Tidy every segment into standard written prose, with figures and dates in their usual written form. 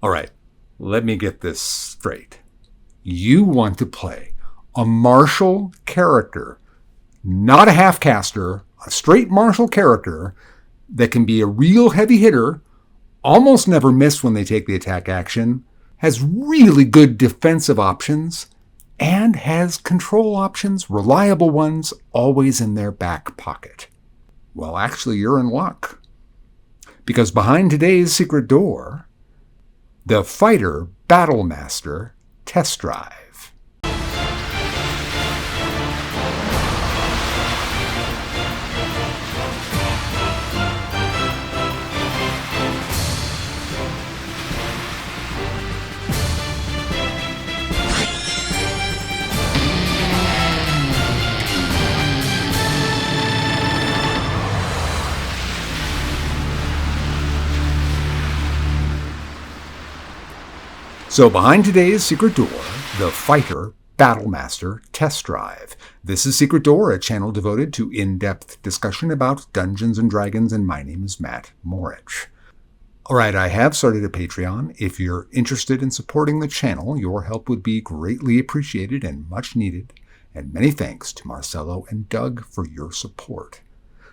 All right, let me get this straight. You want to play a martial character, not a half-caster, a straight martial character that can be a real heavy hitter, almost never miss when they take the attack action, has really good defensive options, and has control options, reliable ones, always in their back pocket. Well, actually, you're in luck. Because behind today's secret door, the Fighter Battlemaster Test Drive. So behind today's secret door, the Fighter Battlemaster Test Drive. This is Secret Door, a channel devoted to in-depth discussion about Dungeons & Dragons, and my name is Matt Morich. Alright, I have started a Patreon. If you're interested in supporting the channel, your help would be greatly appreciated and much needed. And many thanks to Marcelo and Doug for your support.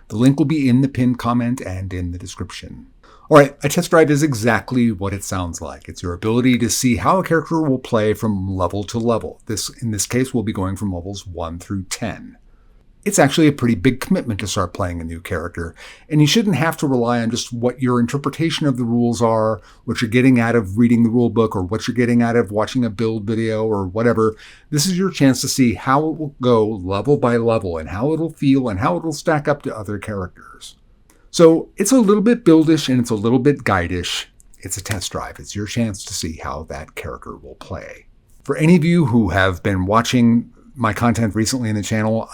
The link will be in the pinned comment and in the description. All right, a test drive is exactly what it sounds like. It's your ability to see how a character will play from level to level. In this case, we'll be going from levels 1 through 10. It's actually a pretty big commitment to start playing a new character, and you shouldn't have to rely on just what your interpretation of the rules are, what you're getting out of reading the rule book, or what you're getting out of watching a build video or whatever. This is your chance to see how it will go level by level and how it'll feel and how it'll stack up to other characters. So it's a little bit buildish and it's a little bit guide-ish. It's a test drive. It's your chance to see how that character will play. For any of you who have been watching my content recently in the channel,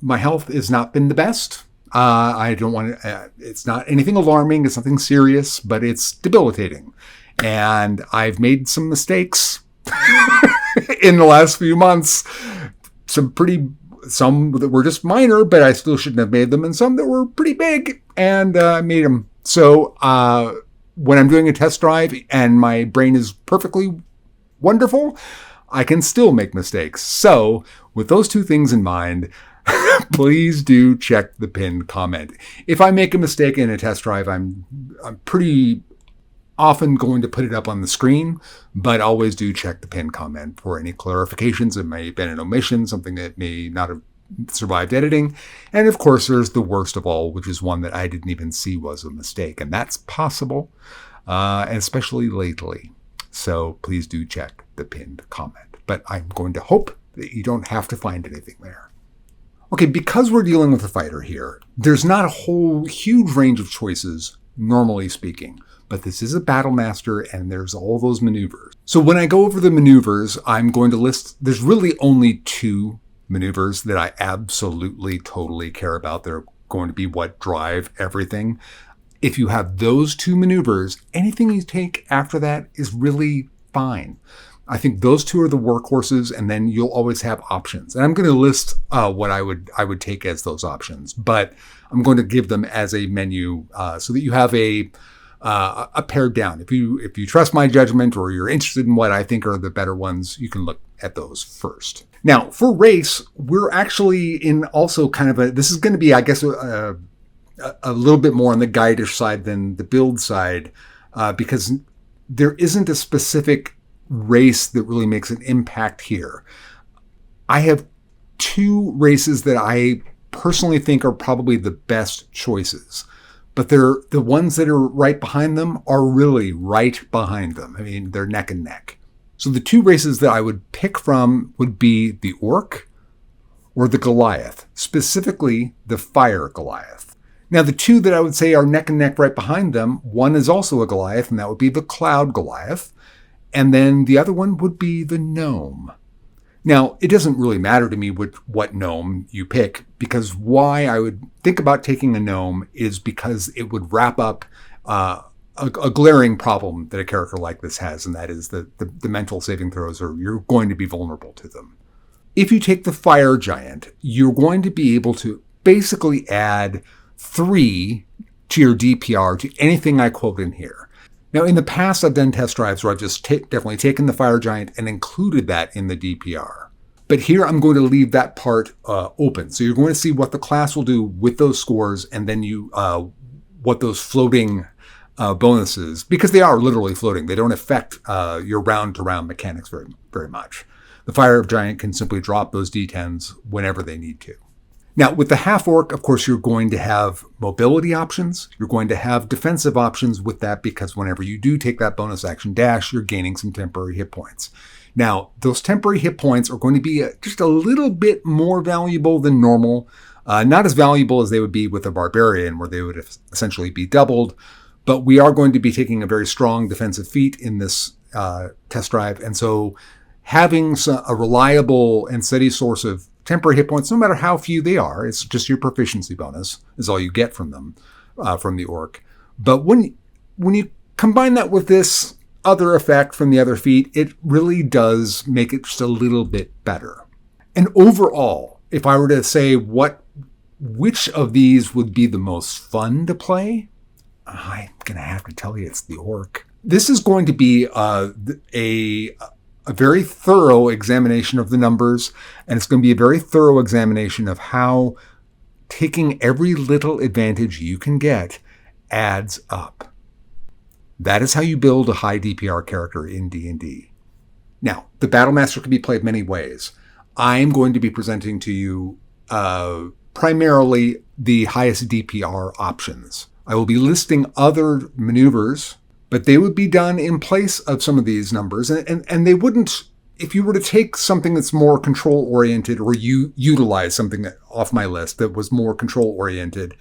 my health has not been the best. I don't want to, it's not anything alarming. It's nothing serious, but it's debilitating. And I've made some mistakes in the last few months. Some that were just minor, but I still shouldn't have made them, and some that were pretty big, and I made them. So when I'm doing a test drive and my brain is perfectly wonderful, I can still make mistakes. So with those two things in mind, please do check the pinned comment. If I make a mistake in a test drive, I'm pretty often going to put it up on the screen, but always do check the pinned comment for any clarifications. It may have been an omission, something that may not have survived editing. And of course, there's the worst of all, which is one that I didn't even see was a mistake. And that's possible, especially lately. So please do check the pinned comment. But I'm going to hope that you don't have to find anything there. Okay, because we're dealing with a fighter here, there's not a whole huge range of choices, normally speaking. But this is a Battlemaster, and there's all those maneuvers. So when I go over the maneuvers, I'm going to list, there's really only 2 maneuvers that I absolutely, totally care about. They're going to be what drive everything. If you have those 2 maneuvers, anything you take after that is really fine. I think those 2 are the workhorses, and then you'll always have options. And I'm going to list what I would take as those options, but I'm going to give them as a menu so that you have a pared down. If you trust my judgment or you're interested in what I think are the better ones, you can look at those first. Now, for race, we're actually in also kind of this is going to be, I guess, a little bit more on the guide-ish side than the build side, because there isn't a specific race that really makes an impact here. I have 2 races that I personally think are probably the best choices. But the ones that are right behind them are really right behind them. I mean, they're neck and neck. So the 2 races that I would pick from would be the Orc or the Goliath, specifically the Fire Goliath. Now, the 2 that I would say are neck and neck right behind them, one is also a Goliath, and that would be the Cloud Goliath. And then the other one would be the Gnome. Now, it doesn't really matter to me what gnome you pick, because why I would think about taking a gnome is because it would wrap up a glaring problem that a character like this has, and that is the mental saving throws, or you're going to be vulnerable to them. If you take the Fire Giant, you're going to be able to basically add 3 to your DPR to anything I quote in here. Now, in the past, I've done test drives where I've just definitely taken the Fire Giant and included that in the DPR. But here I'm going to leave that part open. So you're going to see what the class will do with those scores, and then what those floating bonuses, because they are literally floating. They don't affect your round-to-round mechanics very, very much. The Fire Giant can simply drop those D10s whenever they need to. Now, with the half-orc, of course, you're going to have mobility options. You're going to have defensive options with that, because whenever you do take that bonus action dash, you're gaining some temporary hit points. Now, those temporary hit points are going to be just a little bit more valuable than normal. Not as valuable as they would be with a barbarian, where they would essentially be doubled. But we are going to be taking a very strong defensive feat in this test drive. And so having a reliable and steady source of temporary hit points, no matter how few they are, it's just your proficiency bonus is all you get from them, from the orc. But when you combine that with this other effect from the other feat, it really does make it just a little bit better. And overall, if I were to say which of these would be the most fun to play, I'm going to have to tell you it's the orc. This is going to be a very thorough examination of the numbers, and it's going to be a very thorough examination of how taking every little advantage you can get adds up. That is how you build a high DPR character in D&D. Now, the Battlemaster can be played many ways. I'm going to be presenting to you primarily the highest DPR options. I will be listing other maneuvers, but they would be done in place of some of these numbers. And they wouldn't, if you were to take something that's more control-oriented, or you utilize something off my list that was more control-oriented,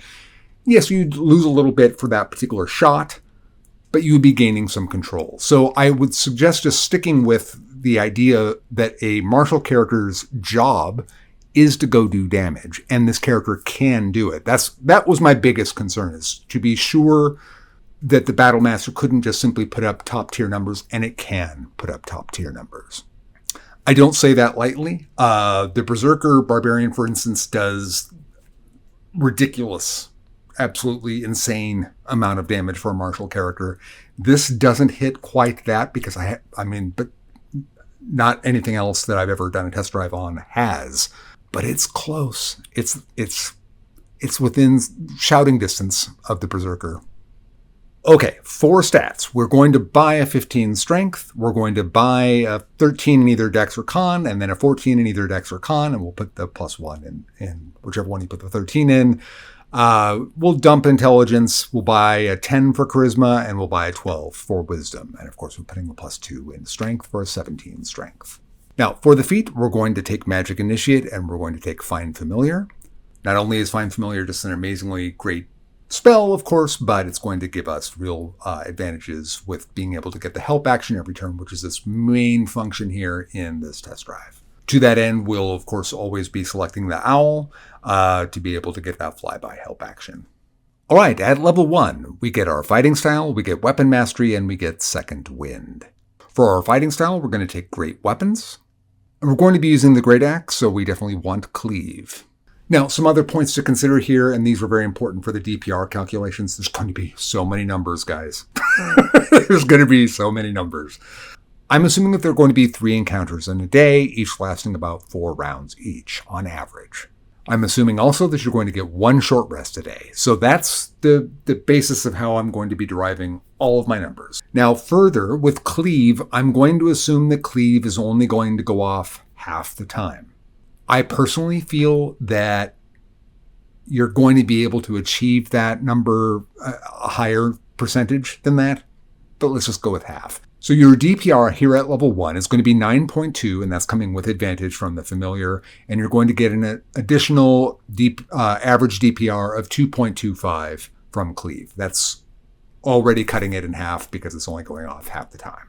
yes, you'd lose a little bit for that particular shot, but you would be gaining some control. So I would suggest just sticking with the idea that a martial character's job is to go do damage, and this character can do it. That was my biggest concern, is to be sure that the Battlemaster couldn't just simply put up top tier numbers, and it can put up top tier numbers. I don't say that lightly. The Berserker Barbarian, for instance, does ridiculous, absolutely insane amount of damage for a martial character. This doesn't hit quite that, because but not anything else that I've ever done a test drive on has. But it's close. It's within shouting distance of the Berserker. Okay, 4 stats. We're going to buy a 15 strength. We're going to buy a 13 in either Dex or Con, and then a 14 in either Dex or Con, and we'll put the +1 in whichever one you put the 13 in. We'll dump intelligence. We'll buy a 10 for charisma, and we'll buy a 12 for wisdom. And of course, we're putting a +2 in strength for a 17 strength. Now, for the feat, we're going to take Magic Initiate, and we're going to take Find Familiar. Not only is Find Familiar just an amazingly great spell, of course, but it's going to give us real advantages with being able to get the help action every turn, which is this main function here in this test drive. To that end, we'll, of course, always be selecting the Owl to be able to get that flyby help action. All right, at level 1, we get our fighting style, we get weapon mastery, and we get second wind. For our fighting style, we're going to take great weapons. And we're going to be using the Great Axe, so we definitely want cleave. Now, some other points to consider here, and these are very important for the DPR calculations. There's going to be so many numbers, guys. There's going to be so many numbers. I'm assuming that there are going to be 3 encounters in a day, each lasting about 4 rounds each, on average. I'm assuming also that you're going to get 1 short rest a day. So that's the basis of how I'm going to be deriving all of my numbers. Now, further, with cleave, I'm going to assume that cleave is only going to go off half the time. I personally feel that you're going to be able to achieve that number, a higher percentage than that, but let's just go with half. So your DPR here at level 1 is going to be 9.2, and that's coming with advantage from the familiar, and you're going to get an additional average DPR of 2.25 from cleave. That's already cutting it in half because it's only going off half the time.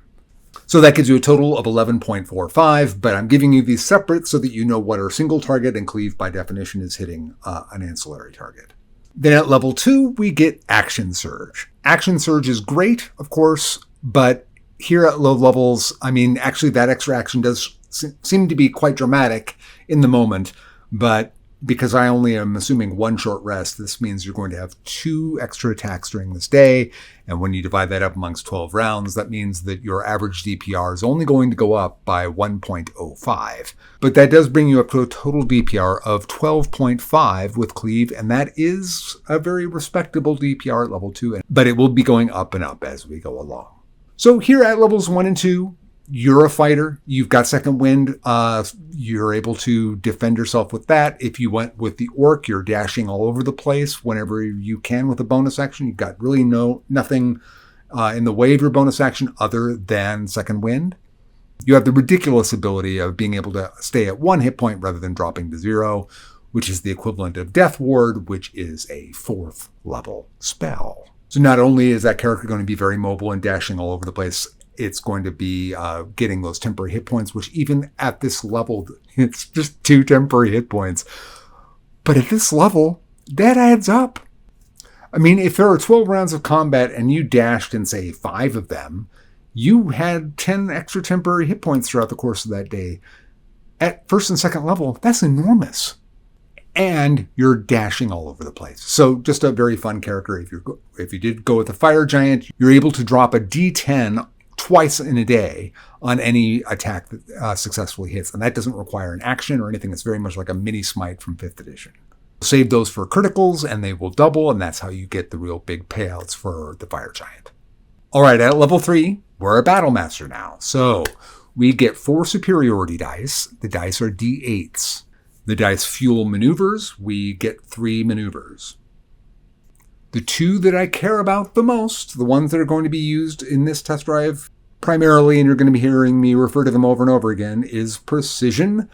So that gives you a total of 11.45, but I'm giving you these separate so that you know what our single target, and cleave by definition is hitting an ancillary target. Then at level 2, we get Action Surge. Action Surge is great, of course, but here at low levels, actually that extra action does seem to be quite dramatic in the moment, but because I only am assuming one short rest, this means you're going to have 2 extra attacks during this day. And when you divide that up amongst 12 rounds, that means that your average DPR is only going to go up by 1.05. But that does bring you up to a total DPR of 12.5 with Cleave, and that is a very respectable DPR at level 2, but it will be going up and up as we go along. So here at levels 1 and 2, you're a fighter. You've got second wind. You're able to defend yourself with that. If you went with the orc, you're dashing all over the place whenever you can with a bonus action. You've got really nothing in the way of your bonus action other than second wind. You have the ridiculous ability of being able to stay at 1 hit point rather than dropping to 0, which is the equivalent of Death Ward, which is a 4th level spell. So not only is that character going to be very mobile and dashing all over the place, it's going to be getting those temporary hit points, which even at this level, it's just 2 temporary hit points. But at this level, that adds up. I mean, if there are 12 rounds of combat and you dashed in, say, 5 of them, you had 10 extra temporary hit points throughout the course of that day. At first and second level, that's enormous. And you're dashing all over the place. So just a very fun character. If you did go with the Fire Giant, you're able to drop a D10 twice in a day on any attack that successfully hits. And that doesn't require an action or anything. It's very much like a mini smite from 5th edition. Save those for criticals and they will double, and that's how you get the real big payouts for the Fire Giant. All right, at level 3, we're a Battlemaster now. So we get 4 superiority dice. The dice are D8s. The dice fuel maneuvers. We get 3 maneuvers. The 2 that I care about the most, the ones that are going to be used in this test drive primarily, and you're going to be hearing me refer to them over and over again, is Precision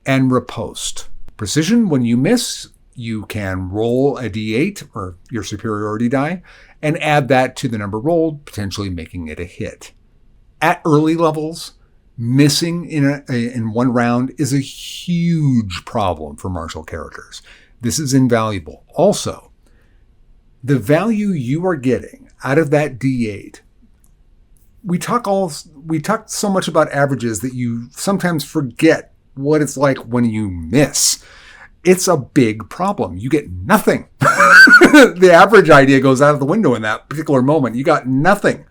and Riposte. Precision, when you miss, you can roll a D8, or your superiority die, and add that to the number rolled, potentially making it a hit. At early levels, missing in one round is a huge problem for martial characters. This is invaluable. Also, the value you are getting out of that D8, we talk so much about averages that you sometimes forget what it's like when you miss. It's a big problem. You get nothing. The average idea goes out of the window in that particular moment. You got nothing.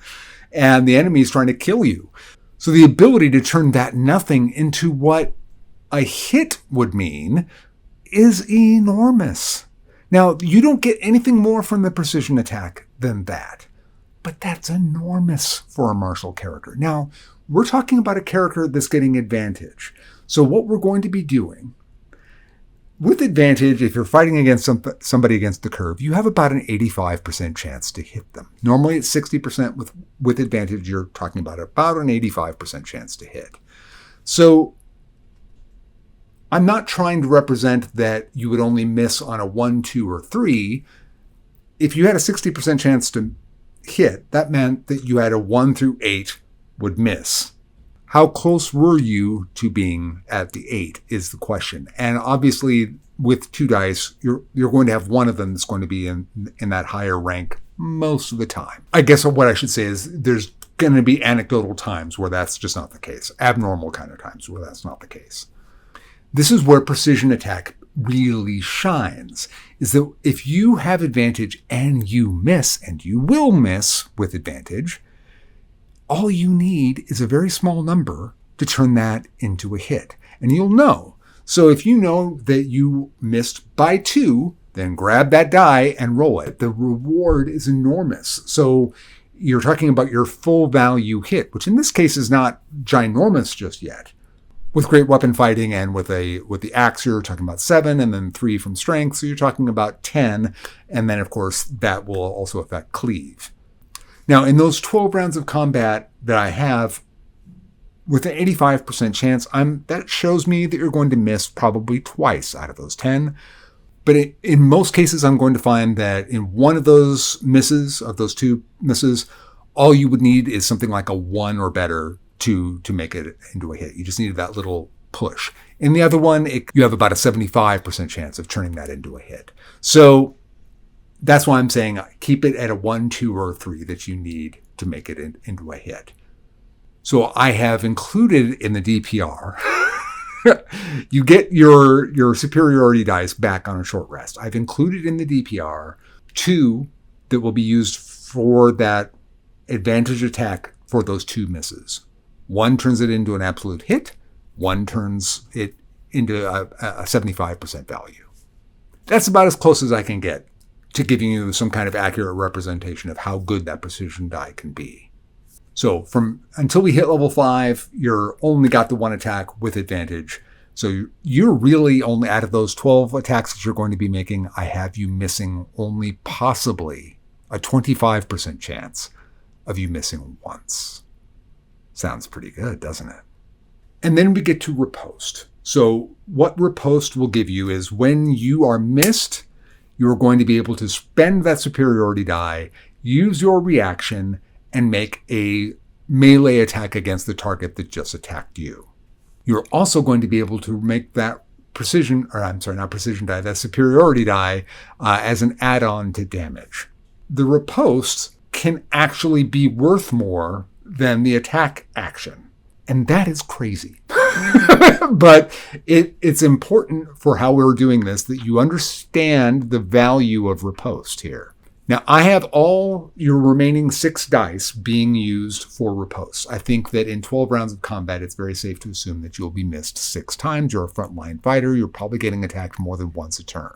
And the enemy is trying to kill you. So the ability to turn that nothing into what a hit would mean is enormous. Now, you don't get anything more from the precision attack than that, but that's enormous for a martial character. Now, we're talking about a character that's getting advantage. So what we're going to be doing, with advantage, if you're fighting against somebody against the curve, you have about an 85% chance to hit them. Normally it's 60%. With advantage, you're talking about an 85% chance to hit. So I'm not trying to represent that you would only miss on a 1, 2, or 3. If you had a 60% chance to hit, that meant that you had a 1 through 8 would miss. How close were you to being at the 8 is the question. And obviously, with 2 dice, you're going to have one of them that's going to be in that higher rank most of the time. I guess what I should say is there's going to be anecdotal times where that's just not the case. Abnormal kind of times where that's not the case. This is where precision attack really shines, is that if you have advantage and you miss, and you will miss with advantage, all you need is a very small number to turn that into a hit. And you'll know. So if you know that you missed by 2, then grab that die and roll it. The reward is enormous. So you're talking about your full value hit, which in this case is not ginormous just yet. With great weapon fighting and with the axe, you're talking about 7 and then 3 from strength. So you're talking about 10. And then, of course, that will also affect cleave. Now, in those 12 rounds of combat that I have, with an 85% chance, that shows me that you're going to miss probably twice out of those 10. But in most cases, I'm going to find that in one of those misses, of those 2 misses, all you would need is something like a 1 or better to make it into a hit. You just needed that little push. In the other one, you have about a 75% chance of turning that into a hit. So that's why I'm saying keep it at a 1, 2, or 3 that you need to make it into a hit. So I have included in the DPR You get your superiority dice back on a short rest. I've included in the DPR 2 that will be used for that advantage attack for those 2 misses. One turns it into an absolute hit. One turns it into a 75% value. That's about as close as I can get to giving you some kind of accurate representation of how good that precision die can be. So until we hit level 5, you're only got the 1 attack with advantage. So you're really only, out of those 12 attacks that you're going to be making, I have you missing only possibly a 25% chance of you missing once. Sounds pretty good, doesn't it? And then we get to riposte. So what riposte will give you is when you are missed, you're going to be able to spend that superiority die, use your reaction, and make a melee attack against the target that just attacked you. You're also going to be able to make that that superiority die as an add-on to damage. The riposte can actually be worth more than the attack action. And that is crazy. But it's important for how we're doing this that you understand the value of riposte here. Now, I have all your remaining 6 dice being used for riposte. I think that in 12 rounds of combat, it's very safe to assume that you'll be missed 6 times. You're a frontline fighter. You're probably getting attacked more than once a turn.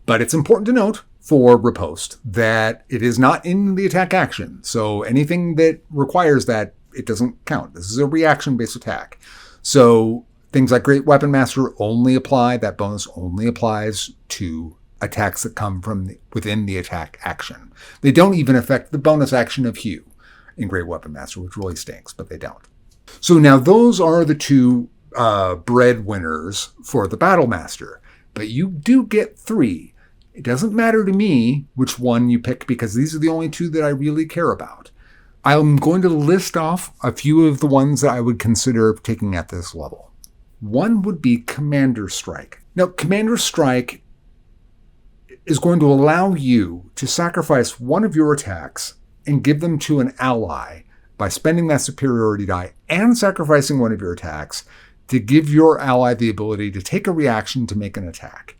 But it's important to note for riposte that it is not in the attack action. So anything that requires that, it doesn't count. This is a reaction-based attack. So things like Great Weapon Master only apply. That bonus only applies to attacks that come from within the attack action. They don't even affect the bonus action of Hue in Great Weapon Master, which really stinks, but they don't. So now those are the 2 breadwinners for the Battlemaster. But you do get 3. It doesn't matter to me which one you pick because these are the only 2 that I really care about. I'm going to list off a few of the ones that I would consider taking at this level. One would be Commander Strike. Now, Commander Strike is going to allow you to sacrifice one of your attacks and give them to an ally by spending that superiority die and sacrificing one of your attacks to give your ally the ability to take a reaction to make an attack.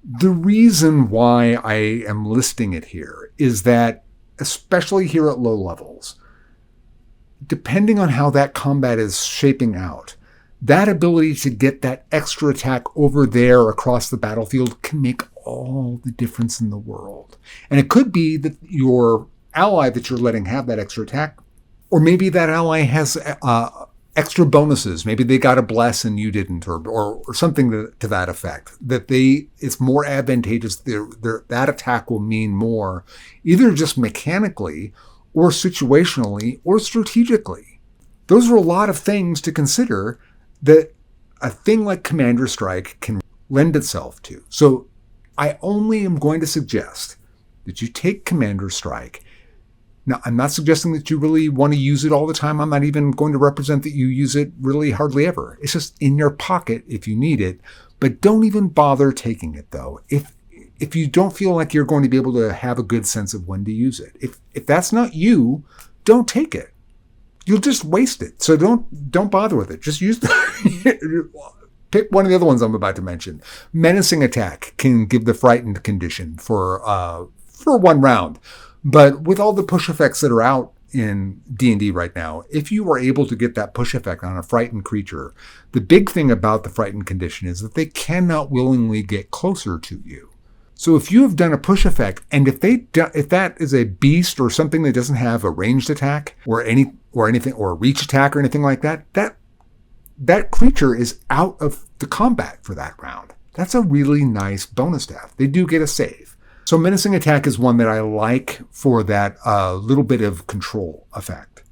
The reason why I am listing it here is that, especially here at low levels, depending on how that combat is shaping out, that ability to get that extra attack over there across the battlefield can make all the difference in the world. And it could be that your ally that you're letting have that extra attack, or maybe that ally has extra bonuses. Maybe they got a bless and you didn't, or something to that effect. That it's more advantageous. That attack will mean more, either just mechanically, or situationally, or strategically. Those are a lot of things to consider that a thing like Commander Strike can lend itself to. So I only am going to suggest that you take Commander Strike. Now, I'm not suggesting that you really want to use it all the time. I'm not even going to represent that you use it really hardly ever. It's just in your pocket if you need it. But don't even bother taking it, though, if you don't feel like you're going to be able to have a good sense of when to use it. If that's not you, don't take it. You'll just waste it. So don't bother with it. Just use pick one of the other ones I'm about to mention. Menacing Attack can give the frightened condition for 1 round. But with all the push effects that are out in D&D right now, if you are able to get that push effect on a frightened creature, the big thing about the frightened condition is that they cannot willingly get closer to you. So if you have done a push effect, and if that is a beast or something that doesn't have a ranged attack or anything or a reach attack or anything like that, that creature is out of the combat for that round. That's a really nice bonus to have. They do get a save. So Menacing Attack is one that I like for that little bit of control effect.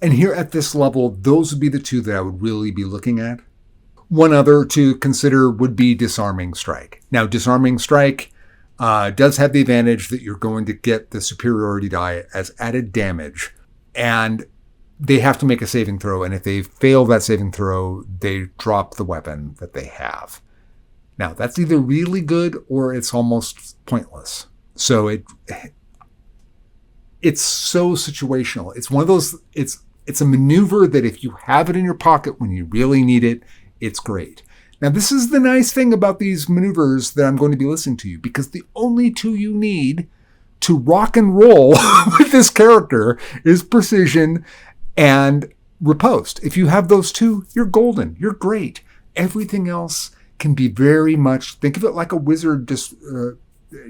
And here at this level, those would be the 2 that I would really be looking at. One other to consider would be Disarming Strike. Now, Disarming Strike does have the advantage that you're going to get the superiority die as added damage, and they have to make a saving throw, and if they fail that saving throw, they drop the weapon that they have. Now, that's either really good or it's almost pointless. So it's so situational. It's one of those, it's a maneuver that if you have it in your pocket when you really need it, it's great. Now, this is the nice thing about these maneuvers that I'm going to be listening to you, because the only two you need to rock and roll with this character is precision and riposte. If you have those two, you're golden. You're great. Everything else can be very much, think of it like a wizard just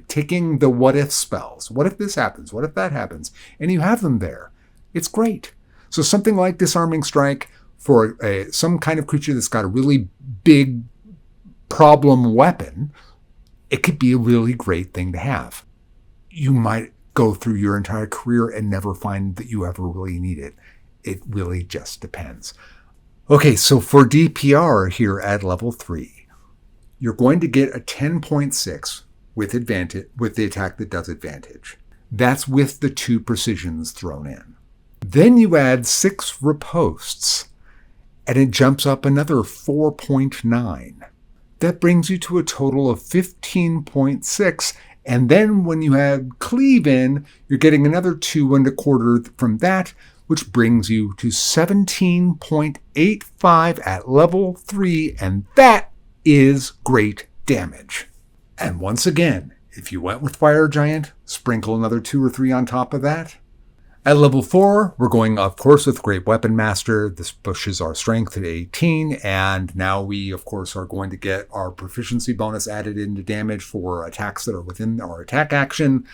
taking the what if spells. What if this happens? What if that happens? And you have them there. It's great. So something like Disarming Strike for some kind of creature that's got a really big problem weapon, it could be a really great thing to have. You might go through your entire career and never find that you ever really need it. It really just depends. Okay, so for DPR here at level 3, you're going to get a 10.6 with advantage with the attack that does advantage. That's with the 2 precisions thrown in. Then you add 6 ripostes, and it jumps up another 4.9. That brings you to a total of 15.6. And then when you add cleave in, you're getting another 2 1/4 from that, which brings you to 17.85 at level 3. And that is great damage. And once again, if you went with Fire Giant, sprinkle another 2 or 3 on top of that. At level 4, we're going, of course, with Great Weapon Master. This pushes our strength to 18, and now we, of course, are going to get our proficiency bonus added into damage for attacks that are within our attack action,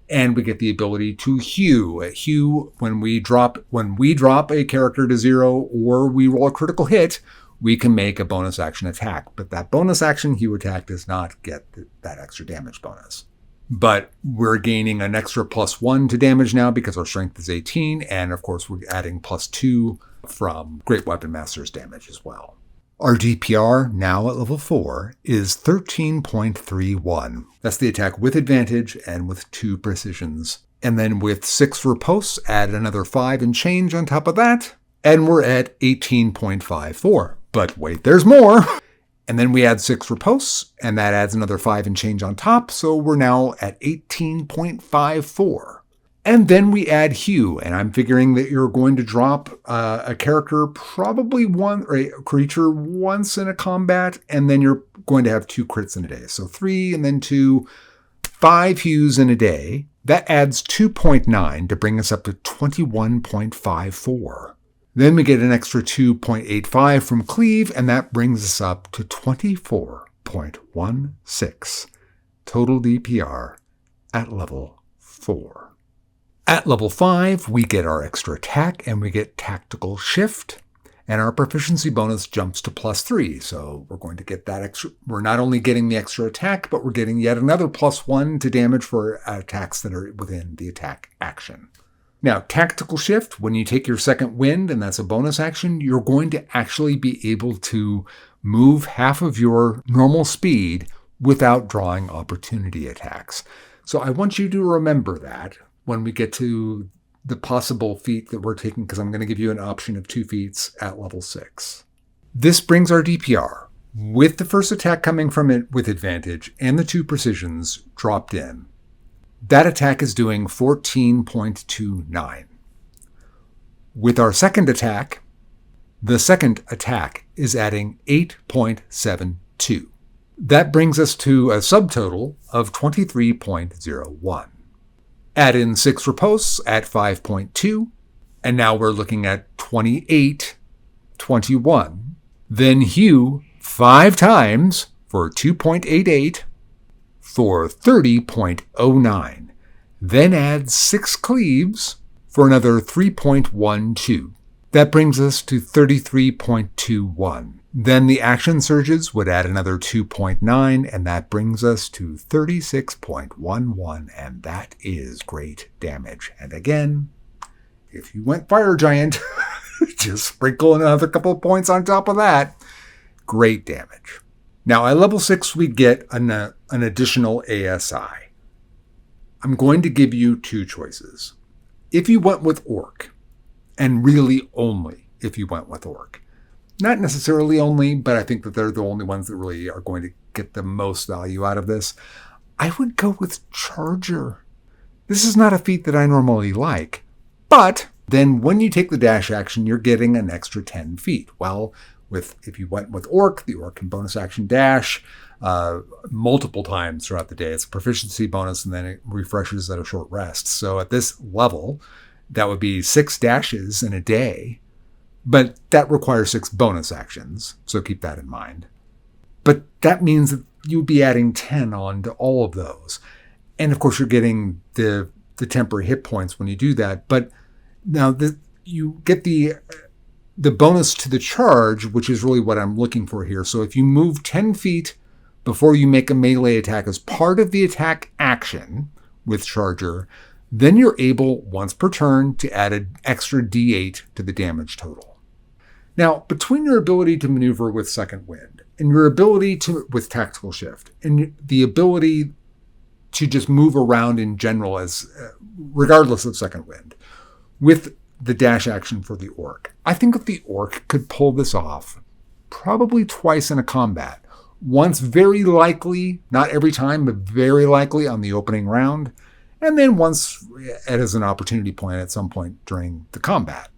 and we get the ability to hew. Hew, when we drop a character to 0 or we roll a critical hit, we can make a bonus action attack, but that bonus action hew attack does not get that extra damage bonus. But we're gaining an extra +1 to damage now because our strength is 18. And of course, we're adding +2 from Great Weapon Master's damage as well. Our DPR, now at level 4, is 13.31. That's the attack with advantage and with 2 precisions. And then with 6 ripostes, add another 5 and change on top of that. And we're at 18.54. But wait, there's more! And then we add 6 ripostes, and that adds another 5 and change on top, so we're now at 18.54. And then we add hew, and I'm figuring that you're going to drop a character, probably one, or a creature once in a combat, and then you're going to have 2 crits in a day. So 3 and then 2, 5 hews in a day. That adds 2.9 to bring us up to 21.54. Then we get an extra 2.85 from cleave, and that brings us up to 24.16 total DPR at level 4. At level 5, we get our extra attack, and we get tactical shift, and our proficiency bonus jumps to +3. So we're going to get that extra. We're not only getting the extra attack, but we're getting yet another +1 to damage for attacks that are within the attack action. Now, tactical shift, when you take your second wind, and that's a bonus action, you're going to actually be able to move half of your normal speed without drawing opportunity attacks. So I want you to remember that when we get to the possible feat that we're taking, because I'm going to give you an option of 2 feats at level 6. This brings our DPR, with the first attack coming from it with advantage and the 2 precisions dropped in. That attack is doing 14.29. With our second attack, the second attack is adding 8.72. That brings us to a subtotal of 23.01. Add in 6 ripostes at 5.2, and now we're looking at 28.21. Then hew 5 times for 2.88. for 30.09. Then add 6 cleaves for another 3.12. That brings us to 33.21. Then the action surges would add another 2.9, and that brings us to 36.11, and that is great damage. And again, if you went Fire Giant, just sprinkle another couple of points on top of that. Great damage. Now, at level 6, we get an additional ASI. I'm going to give you 2 choices. If you went with Orc, and really only if you went with Orc, not necessarily only, but I think that they're the only ones that really are going to get the most value out of this, I would go with Charger. This is not a feat that I normally like, but then when you take the dash action, you're getting an extra 10 feet. Well, If you went with Orc, the Orc can bonus action dash multiple times throughout the day. It's a proficiency bonus, and then it refreshes at a short rest. So at this level, that would be 6 dashes in a day, but that requires 6 bonus actions. So keep that in mind. But that means that you'd be adding 10 on to all of those. And of course, you're getting the temporary hit points when you do that. But now you get the bonus to the charge, which is really what I'm looking for here. So if you move 10 feet before you make a melee attack as part of the attack action with Charger, then you're able, once per turn, to add an extra d8 to the damage total. Now, between your ability to maneuver with Second Wind and your ability to with Tactical Shift and the ability to just move around in general, as regardless of Second Wind, with the dash action for the Orc, I think that the Orc could pull this off probably twice in a combat. Once very likely, not every time, but very likely on the opening round, and then once as an opportunity point at some point during the combat.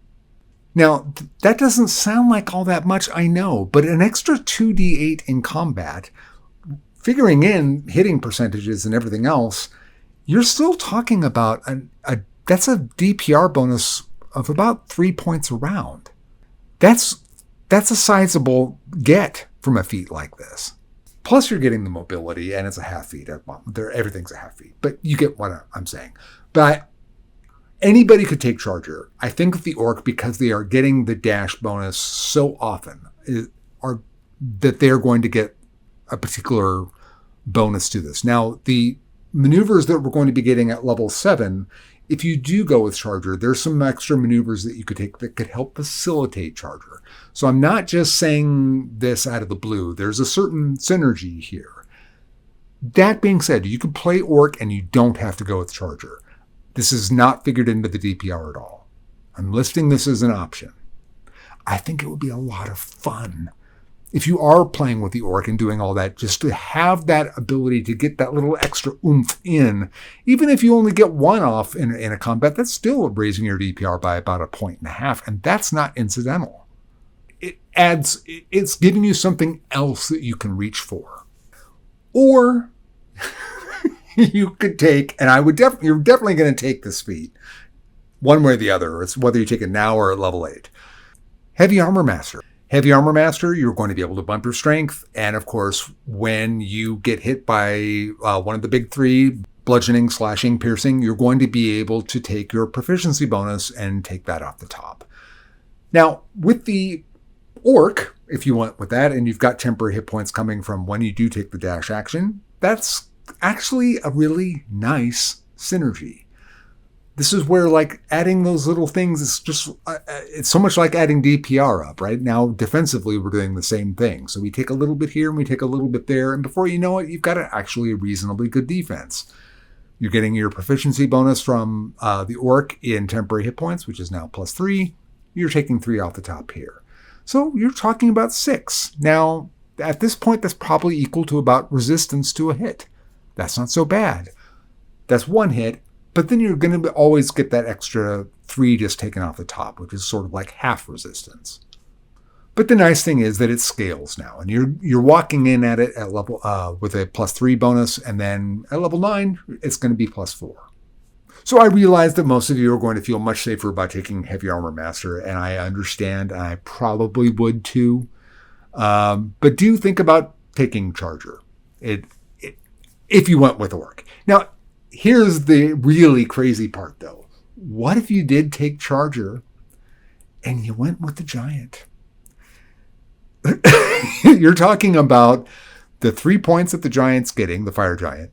Now, that doesn't sound like all that much, I know, but an extra 2d8 in combat, figuring in hitting percentages and everything else, you're still talking about that's a DPR bonus of about 3 points a round. That's a sizable get from a feat like this. Plus, you're getting the mobility, and it's a half feat. Everything's a half feat, but you get what I'm saying. But anybody could take Charger. I think that the Orc, because they are getting the dash bonus so often, that they're going to get a particular bonus to this. Now, the maneuvers that we're going to be getting at level 7, if you do go with Charger, there's some extra maneuvers that you could take that could help facilitate Charger. So I'm not just saying this out of the blue. There's a certain synergy here. That being said, you can play Orc and you don't have to go with Charger. This is not figured into the DPR at all. I'm listing this as an option. I think it would be a lot of fun if you are playing with the Orc and doing all that, just to have that ability to get that little extra oomph in. Even if you only get one off in a combat, that's still raising your DPR by about 1.5 points, and that's not incidental. It's giving you something else that you can reach for. Or you could take, and you're definitely going to take this feat, one way or the other. It's whether you take it now or at level 8. Heavy Armor Master. Heavy Armor Master, you're going to be able to bump your strength. And of course, when you get hit by one of the big 3, bludgeoning, slashing, piercing, you're going to be able to take your proficiency bonus and take that off the top. Now, with the Orc, if you went with that, and you've got temporary hit points coming from when you do take the dash action, that's actually a really nice synergy. This is where, like, adding those little things is just, it's so much like adding DPR up, right? Now, defensively, we're doing the same thing. So we take a little bit here and we take a little bit there. And before you know it, you've got actually a reasonably good defense. You're getting your proficiency bonus from the Orc in temporary hit points, which is now +3. You're taking 3 off the top here. So you're talking about 6. Now, at this point, that's probably equal to about resistance to a hit. That's not so bad. That's 1 hit. But then you're going to always get that extra 3 just taken off the top, which is sort of like half resistance. But the nice thing is that it scales now, and you're walking in at it at level with a +3 bonus, and then at level 9, it's going to be +4. So I realize that most of you are going to feel much safer about taking Heavy Armor Master, and I understand, and I probably would too. But do think about taking Charger if you went with Orc. Now, here's the really crazy part, though. What if you did take Charger and you went with the Giant? You're talking about the 3 points that the Giant's getting, the Fire Giant,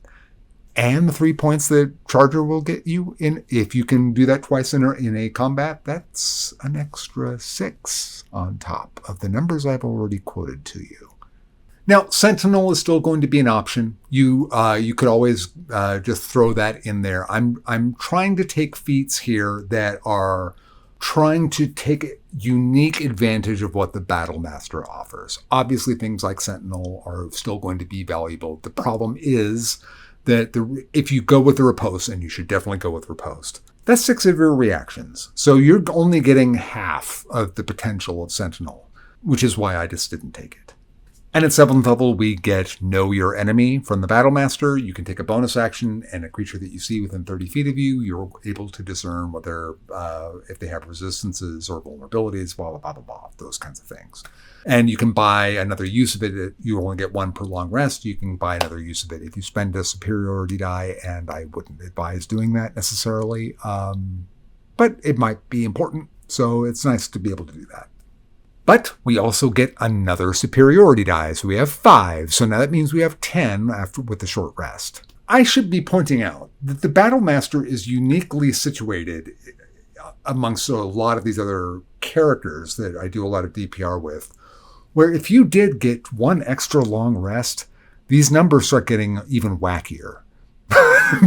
and the 3 points that Charger will get you in. If you can do that twice in a combat, that's an extra 6 on top of the numbers I've already quoted to you. Now, Sentinel is still going to be an option. You could always just throw that in there. I'm trying to take feats here that are trying to take unique advantage of what the Battlemaster offers. Obviously, things like Sentinel are still going to be valuable. The problem is that if you go with the Riposte, and you should definitely go with Riposte, that's 6 of your reactions. So you're only getting half of the potential of Sentinel. which is why I just didn't take it. And at 7th level, we get Know Your Enemy from the Battlemaster. You can take a bonus action, and a creature that you see within 30 feet of you, you're able to discern whether if they have resistances or vulnerabilities, blah, blah, blah, blah, blah, those kinds of things. And you can buy another use of it. You only get one per long rest. You can buy another use of it if you spend a superiority die, and I wouldn't advise doing that necessarily. But it might be important, so it's nice to be able to do that. But we also get another superiority die, so we have 5. So now that means we have 10 after with the short rest. I should be pointing out that the Battlemaster is uniquely situated amongst a lot of these other characters that I do a lot of DPR with, where if you did get one extra long rest, these numbers start getting even wackier.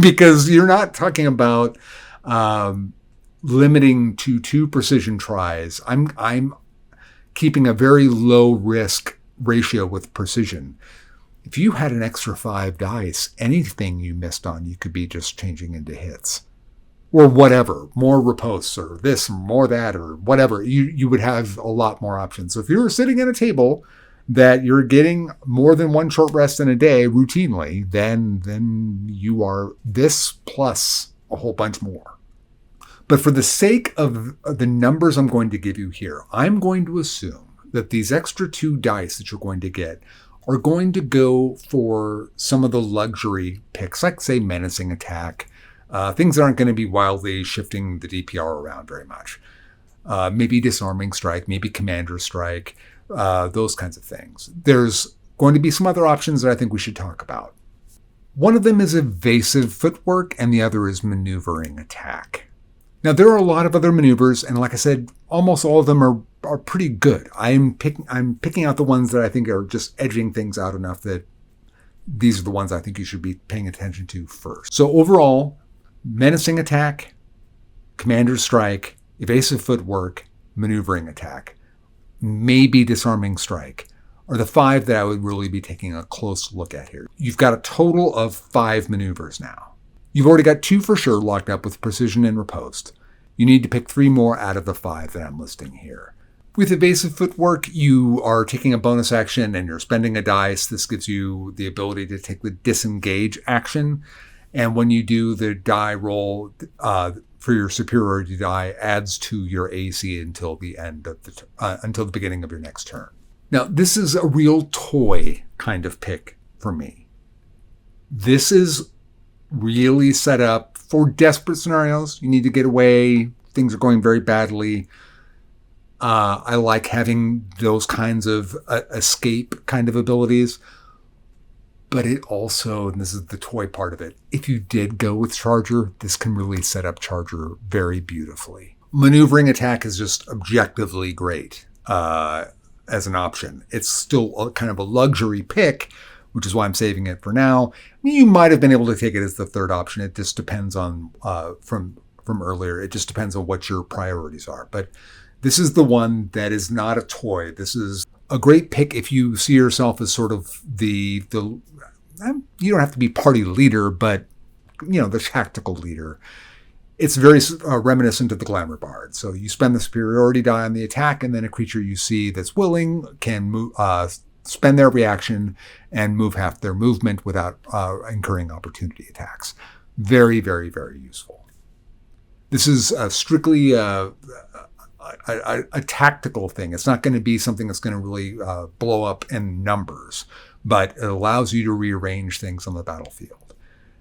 Because you're not talking about limiting to 2 precision tries. I'm keeping a very low risk ratio with precision. If you had an extra 5 dice, anything you missed on, you could be just changing into hits. Or whatever, more ripostes, or this, more that, or whatever. You would have a lot more options. So if you're sitting at a table that you're getting more than 1 short rest in a day routinely, then you are this plus a whole bunch more. But for the sake of the numbers I'm going to give you here, I'm going to assume that these extra 2 dice that you're going to get are going to go for some of the luxury picks, like, say, Menacing Attack, things that aren't going to be wildly shifting the DPR around very much. Maybe Disarming Strike, maybe Commander Strike, those kinds of things. There's going to be some other options that I think we should talk about. One of them is Evasive Footwork, and the other is Maneuvering Attack. Now, there are a lot of other maneuvers, and like I said, almost all of them are pretty good. I'm picking out the ones that I think are just edging things out enough that these are the ones I think you should be paying attention to first. So overall, Menacing Attack, Commander Strike, Evasive Footwork, Maneuvering Attack, maybe Disarming Strike are the 5 that I would really be taking a close look at here. You've got a total of 5 maneuvers now. You've already got 2 for sure locked up with Precision and Riposte. You need to pick 3 more out of the 5 that I'm listing here. With Evasive Footwork, you are taking a bonus action and you're spending a dice. This gives you the ability to take the Disengage action. And when you do, the die roll for your superiority die adds to your AC until the end of until the beginning of your next turn. Now, this is a real toy kind of pick for me. This is really set up for desperate scenarios. You need to get away. Things are going very badly. I like having those kinds of escape kind of abilities. But it also, and this is the toy part of it, if you did go with Charger, this can really set up Charger very beautifully. Maneuvering Attack is just objectively great as an option. It's still kind of a luxury pick, which is why I'm saving it for now. I mean, you might have been able to take it as the 3rd option. It just depends on, from earlier, it just depends on what your priorities are. But this is the one that is not a toy. This is a great pick if you see yourself as sort of the you don't have to be party leader, but, the tactical leader. It's very reminiscent of the Glamour Bard. So you spend the superiority die on the attack, and then a creature you see that's willing can move, spend their reaction and move half their movement without incurring opportunity attacks. Very, very, very useful. This is strictly a tactical thing. It's not going to be something that's going to really blow up in numbers, but it allows you to rearrange things on the battlefield.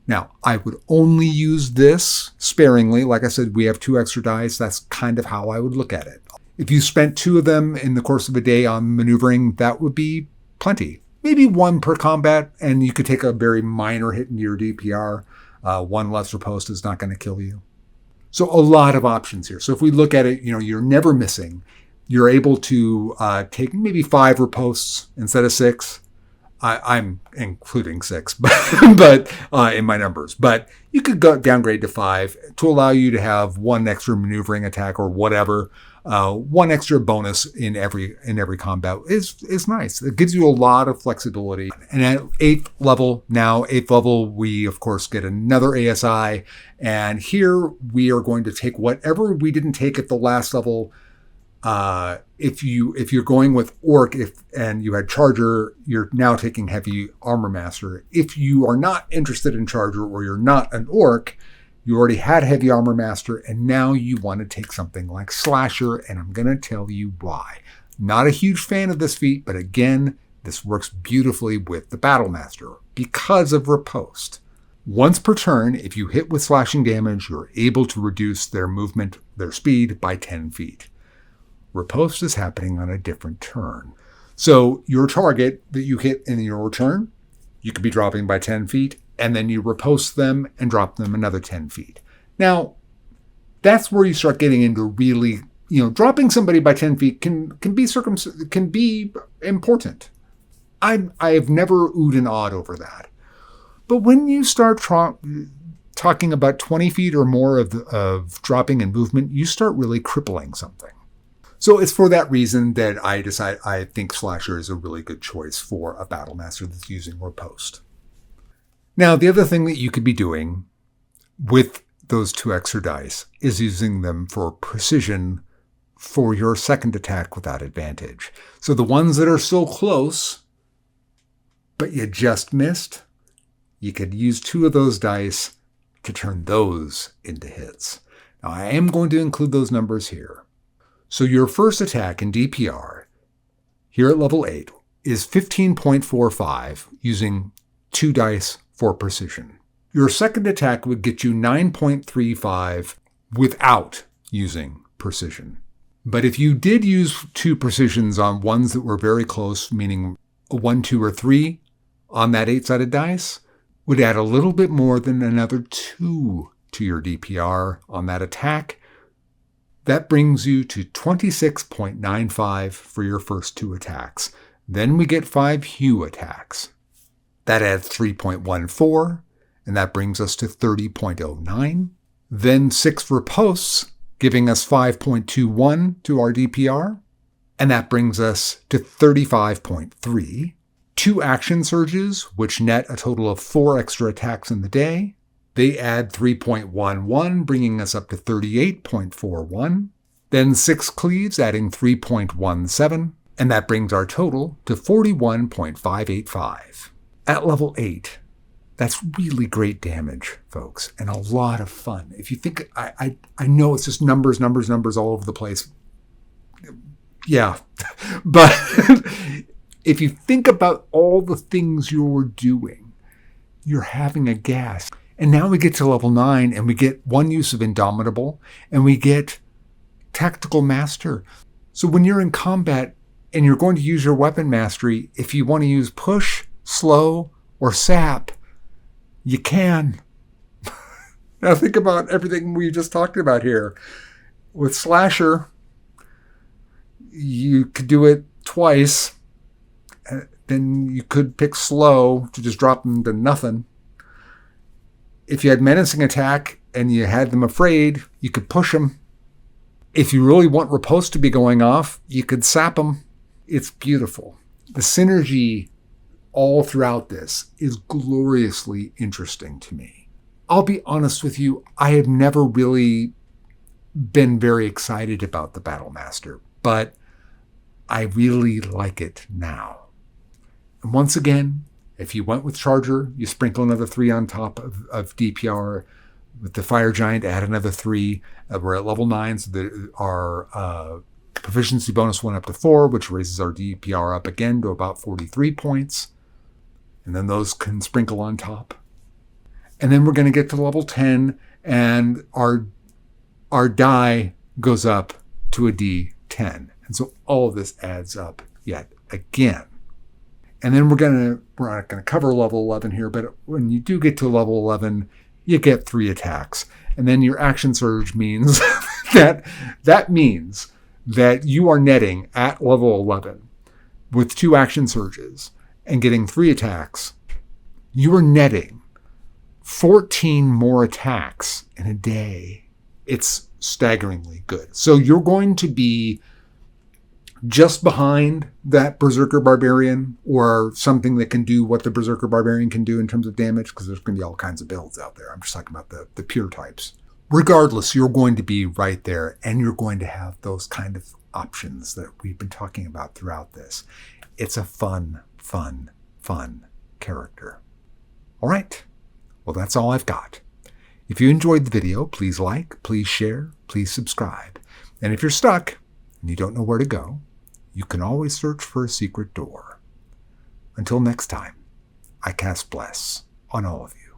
Now, I would only use this sparingly. Like I said, we have 2 extra dice. That's kind of how I would look at it. If you spent 2 of them in the course of a day on maneuvering, that would be plenty. Maybe 1 per combat, and you could take a very minor hit into your DPR. 1 less riposte is not going to kill you. So a lot of options here. So if we look at it, you're never missing. You're able to take maybe 5 ripostes instead of 6. I'm including 6, but in my numbers. But you could go downgrade to 5 to allow you to have 1 extra maneuvering attack or whatever. 1 extra bonus in every combat is nice. It gives you a lot of flexibility. And at 8th level, we of course get another ASI. And here we are going to take whatever we didn't take at the last level. If you're going with Orc and you had Charger, you're now taking Heavy Armor Master. If you are not interested in Charger or you're not an Orc, you already had Heavy Armor Master, and now you want to take something like Slasher, and I'm going to tell you why. Not a huge fan of this feat, but again, this works beautifully with the Battlemaster because of Riposte. Once per turn, if you hit with slashing damage, you're able to reduce their movement, their speed, by 10 feet. Riposte is happening on a different turn. So your target that you hit in your turn, you could be dropping by 10 feet, and then you riposte them and drop them another 10 feet. Now, that's where you start getting into really, dropping somebody by 10 feet can be important. I've never oohed and awed over that. But when you start talking about 20 feet or more of dropping and movement, you start really crippling something. So it's for that reason that I think Slasher is a really good choice for a Battlemaster that's using Riposte. Now, the other thing that you could be doing with those 2 extra dice is using them for precision for your second attack without advantage. So the ones that are so close, but you just missed, you could use 2 of those dice to turn those into hits. Now, I am going to include those numbers here. So your first attack in DPR, here at level 8, is 15.45 using 2 dice for precision. Your second attack would get you 9.35 without using precision. But if you did use 2 precisions on ones that were very close, meaning a 1, 2, or 3 on that 8-sided dice, would add a little bit more than another 2 to your DPR on that attack. That brings you to 26.95 for your first 2 attacks. Then we get 5 Hue attacks. That adds 3.14, and that brings us to 30.09. Then 6 Ripostes, giving us 5.21 to our DPR, and that brings us to 35.3. 2 Action Surges, which net a total of 4 extra attacks in the day. They add 3.11, bringing us up to 38.41. Then 6 Cleaves, adding 3.17, and that brings our total to 41.585. At level 8, that's really great damage, folks, and a lot of fun. If you think, I know it's just numbers all over the place. Yeah, but if you think about all the things you're doing, you're having a gas. And now we get to level 9, and we get 1 use of Indomitable, and we get Tactical Master. So when you're in combat and you're going to use your weapon mastery, if you want to use Push, Slow, or Sap, you can. Now think about everything we just talked about here. With Slasher, you could do it twice. Then you could pick Slow to just drop them to nothing. If you had Menacing Attack and you had them afraid, you could push them. If you really want Riposte to be going off, you could Sap them. It's beautiful. The synergy all throughout this is gloriously interesting to me. I'll be honest with you, I have never really been very excited about the Battlemaster, but I really like it now. And once again, if you went with Charger, you sprinkle another 3 on top of DPR. With the Fire Giant, add another 3. We're at level 9, so our proficiency bonus went up to 4, which raises our DPR up again to about 43 points. And then those can sprinkle on top. And then we're going to get to level 10, and our die goes up to a D10. And so all of this adds up yet again. And then we're not going to cover level 11 here, but when you do get to level 11, you get 3 attacks. And then your Action Surge means that means that you are netting at level 11 with 2 Action Surges and getting 3 attacks. You are netting 14 more attacks in a day. It's staggeringly good. So you're going to be just behind that Berserker Barbarian, or something that can do what the Berserker Barbarian can do in terms of damage, because there's going to be all kinds of builds out there. I'm just talking about the pure types. Regardless, you're going to be right there, and you're going to have those kind of options that we've been talking about throughout this. It's a fun character. All right. Well, that's all I've got. If you enjoyed the video, please like, please share, please subscribe. And if you're stuck and you don't know where to go, you can always search for a secret door. Until next time, I cast bless on all of you.